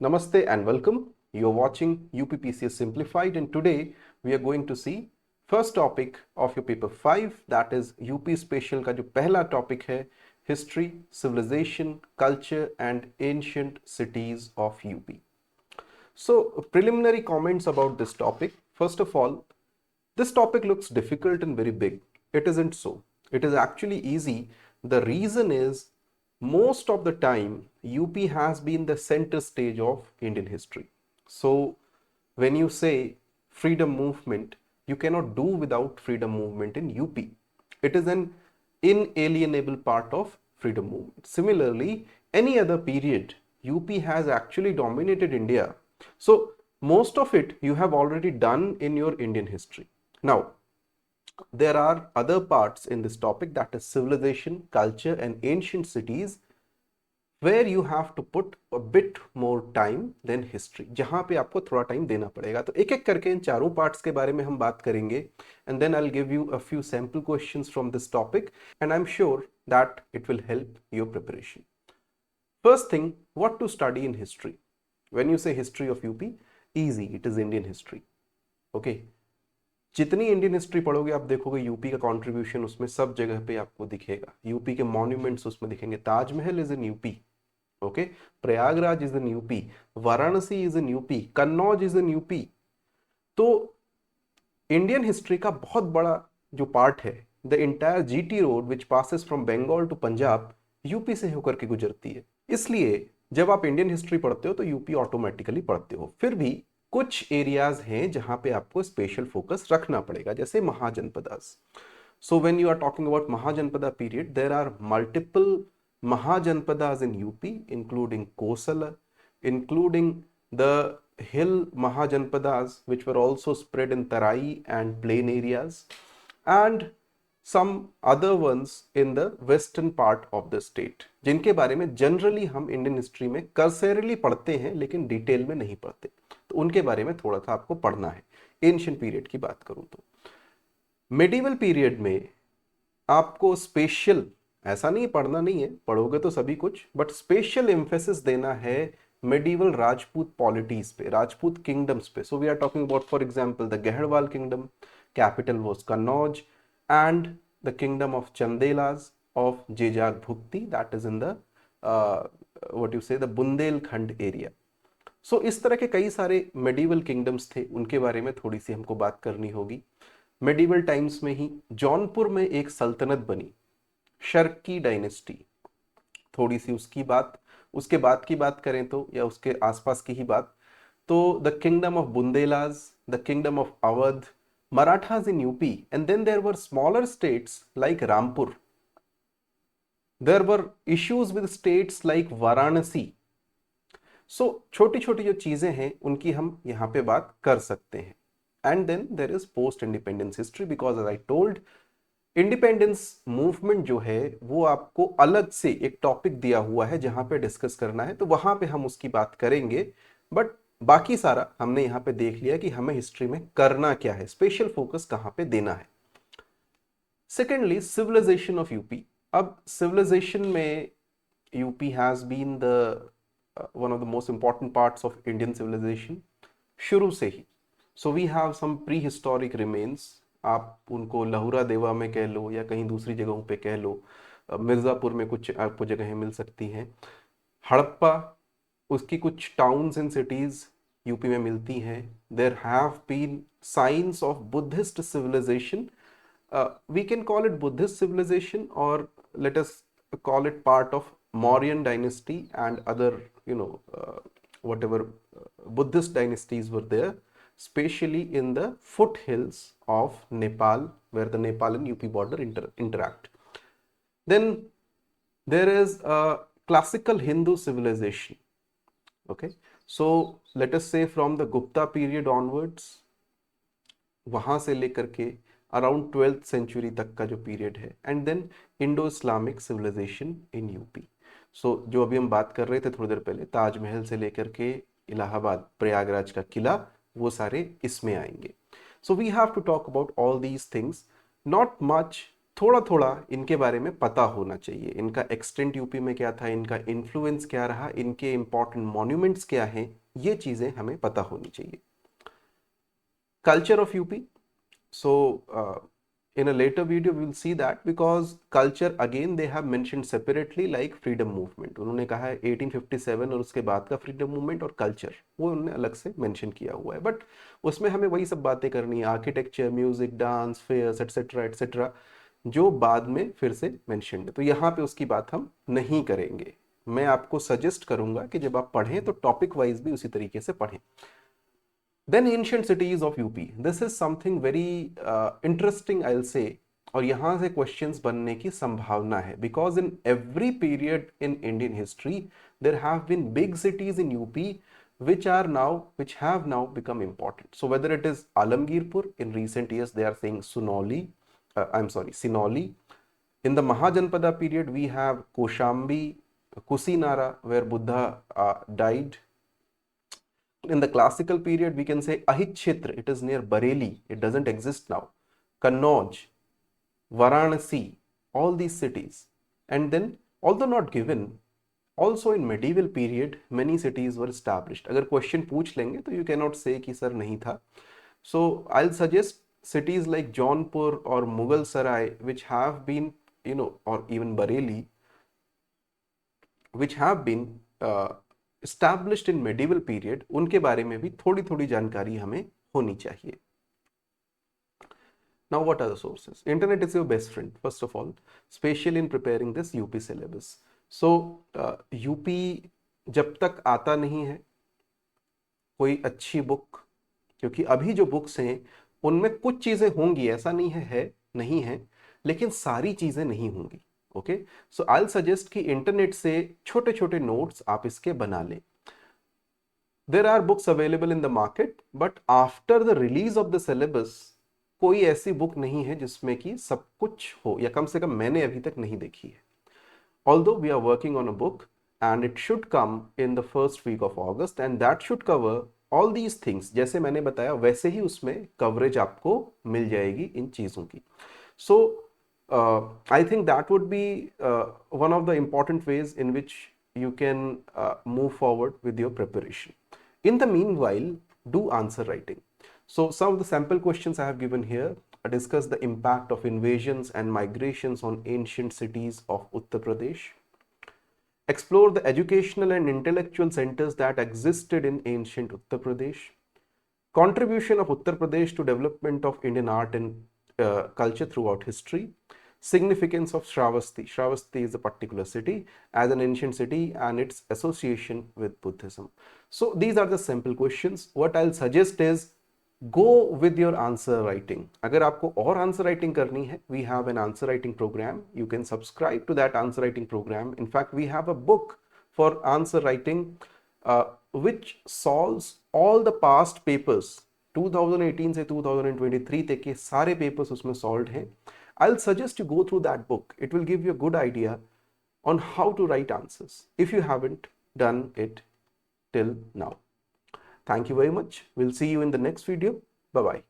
Namaste and welcome. You're watching UPPCS Simplified, and today we are going to see first topic of your paper 5, that is UP Special का जो पहला topic है History, Civilization, Culture and Ancient Cities of UP. So preliminary comments about this topic. First of all, this topic looks difficult and very big. It isn't so. It is actually easy. The reason is most of the time UP has been the center stage of Indian history. So when you say freedom movement, you cannot do without freedom movement in UP. It is an inalienable part of freedom movement. Similarly, any other period, UP has actually dominated India. So most of it you have already done in your Indian history. Now, there are other parts in this topic, that is civilization, culture and ancient cities, where you have to put a bit more time than history, जहां पे आपको थोड़ा time देना पड़ेगा. तो एक एक करके इन चारों पार्ट्स के बारे में हम बात करेंगे, and then I'll give you a few sample questions from this topic, and I'm sure that it will help your preparation. First thing, what to study in history? When you say history of UP, easy, it is Indian history. Okay, जितनी Indian history पढ़ोगे आप देखोगे UP का contribution उसमें सब जगह पे आपको दिखेगा. यूपी के मॉन्यूमेंट्स उसमें दिखेंगे. Taj Mahal is in UP. Okay, Prayagraj is in UP, Varanasi is in UP, Kannauj is in UP. तो इंडियन हिस्ट्री का बहुत बड़ा जो पार्ट है, the entire GT road which passes from Bengal to Punjab, UP से होकर के गुजरती है. इसलिए जब आप इंडियन हिस्ट्री पढ़ते हो तो यूपी ऑटोमेटिकली पढ़ते हो. फिर भी कुछ एरियाज हैं जहां पे आपको स्पेशल फोकस रखना पड़ेगा, जैसे Mahajanapadas. So when you are talking about Mahajanapada period, there are multiple Mahajanpadas in UP, including Kosala, including the hill Mahajanpadas, which were also spread in Tarai and plain areas, and some other ones in the western part of the state, जिनके बारे में generally हम Indian history में कर्सरली पढ़ते हैं लेकिन detail में नहीं पढ़ते. तो उनके बारे में थोड़ा सा आपको पढ़ना है. एंशिएंट पीरियड की बात करूं तो मेडिवल पीरियड में आपको स्पेशल, ऐसा नहीं पढ़ना नहीं है, पढ़ोगे तो सभी कुछ, बट स्पेशल एम्फेसिस देना है मेडिवल राजपूत पॉलिटीज पे, राजपूत किंगडम्स पे. So we are talking about for example the Gahadavala kingdom, capital was Kannauj, and the kingdom of Chandelas of Jejakabhukti, that is in the what you say the Bundelkhand area. So इस तरह के कई सारे medieval kingdoms थे, उनके बारे में थोड़ी सी हमको बात करनी होगी. मेडिवल टाइम्स में ही जौनपुर में एक सल्तनत बनी, शर्की डायनेस्टी. थोड़ी सी उसकी बात, उसके बाद की बात करें तो, या उसके आसपास की ही बात, तो the kingdom of Bundelas, the kingdom of Awadh, Marathas in UP, and then there were smaller states like Rampur. There were issues with states like Varanasi. So छोटी छोटी जो चीजें हैं उनकी हम यहाँ पे बात कर सकते हैं. And then there is post independence history, because as I told, independence movement जो है वो आपको अलग से एक टॉपिक दिया हुआ है जहां पे डिस्कस करना है, तो वहां पे हम उसकी बात करेंगे. बट बाकी सारा हमने यहाँ पे देख लिया कि हमें हिस्ट्री में करना क्या है, स्पेशल फोकस कहां पे देना है. Secondly, civilisation of UP. अब सिविलाइजेशन में UP has been the one of the most important parts of Indian civilisation शुरू से ही. So we have some pre historic remains, आप उनको लहुरा देवा में कह लो या कहीं दूसरी जगहों पे कह लो, मिर्ज़ापुर में कुछ आपको जगहें मिल सकती हैं, हड़प्पा, उसकी कुछ टाउन्स एंड सिटीज़ यूपी में मिलती हैं. There have been signs of Buddhist civilisation. We can call it Buddhist civilisation, और let us call it part of Mauryan dynasty and other, whatever Buddhist dynasties were there, especially in the foothills of Nepal, where the Nepal and UP border interact. Then there is a classical Hindu civilization. Okay, so let us say from the Gupta period onwards, वहां से लेकर के around 12th century तक का जो period है, and then Indo Islamic civilisation in UP. So जो अभी हम बात कर रहे थे थोड़ी देर पहले, ताजमहल से लेकर के इलाहाबाद, प्रयागराज का किला, वो सारे इसमें आएंगे. So we have to talk about all these things. Not much थोड़ा थोड़ा इनके बारे में पता होना चाहिए। इनका एक्सटेंट यूपी में क्या था, इनका इन्फ्लुएंस क्या रहा, इनके इंपॉर्टेंट मॉन्यूमेंट्स क्या हैं, ये चीजें हमें पता होनी चाहिए। Culture of UP, so in a later video we will see that, because culture again they have mentioned separately like freedom movement, उन्होंने कहा है 1857 और उसके बाद का फ्रीडम मूवमेंट और कल्चर वो उन्होंने अलग से मेंशन किया हुआ है, बट उसमें हमें वही सब बातें करनी है, architecture, music, dance, fairs, etcetera etcetera, जो बाद में फिर से मेंशन है, तो यहाँ पे उसकी बात हम नहीं करेंगे। मैं आपको सजेस्ट करूंगा कि जब आप पढ़ें तो टॉपिक वाइज भी उसी तरीके से पढ़ें। Then ancient cities of UP. This is something very interesting, I'll say. और यहाँ से questions बनने की संभावना है, because in every period in Indian history there have been big cities in UP which have now become important. So whether it is Alamgirpur, in recent years they are saying Sinoli. In the Mahajanpada period we have Koshambi, Kusinara, where Buddha died. In the classical period, we can say Ahit Kshetra, it is near Bareilly, it doesn't exist now. Kannauj, Varanasi, all these cities. And then, although not given, also in medieval period, many cities were established. अगर question पूछ लेंगे तो you cannot say कि sir नहीं था. So I'll suggest cities like Jaunpur or Mughal Sarai, which have been, or even Bareilly, which have been established in medieval period, उनके बारे में भी थोड़ी थोड़ी जानकारी हमें होनी चाहिए। Now what are the sources? Internet is your best friend, first of all, especially in preparing this UP syllabus. So UP जब तक आता नहीं है कोई अच्छी बुक, क्योंकि अभी जो बुक्स हैं उनमें कुछ चीजें होंगी, ऐसा नहीं है नहीं है, लेकिन सारी चीजें नहीं होंगी। Okay, so I will suggest कि इंटरनेट से छोटे छोटे नोट्स आप इसके बना लें। There are books available in the market, but after the release of the syllabus कोई ऐसी बुक नहीं है जिसमें कि सब कुछ हो, या कम से कम मैंने अभी तक नहीं देखी है। Although we are working on a book and it should come in the first week of August and that should cover all these things. जैसे मैंने बताया वैसे ही उसमें कवरेज आपको मिल जाएगी इन चीजों की। सो I think that would be one of the important ways in which you can move forward with your preparation. In the meanwhile, do answer writing. So some of the sample questions I have given here discuss the impact of invasions and migrations on ancient cities of Uttar Pradesh. Explore the educational and intellectual centers that existed in ancient Uttar Pradesh. Contribution of Uttar Pradesh to development of Indian art and culture throughout history. Significance of Shravasti. Shravasti is a particular city as an ancient city and its association with Buddhism. So these are the simple questions. What I'll suggest is go with your answer writing. अगर आपको और answer writing करनी है, we have an answer writing program. You can subscribe to that answer writing program. In fact, we have a book for answer writing which solves all the past papers 2018 से 2023 तक के सारे papers उसमें solved हैं. I'll suggest you go through that book. It will give you a good idea on how to write answers if you haven't done it till now. Thank you very much. We'll see you in the next video. Bye-bye.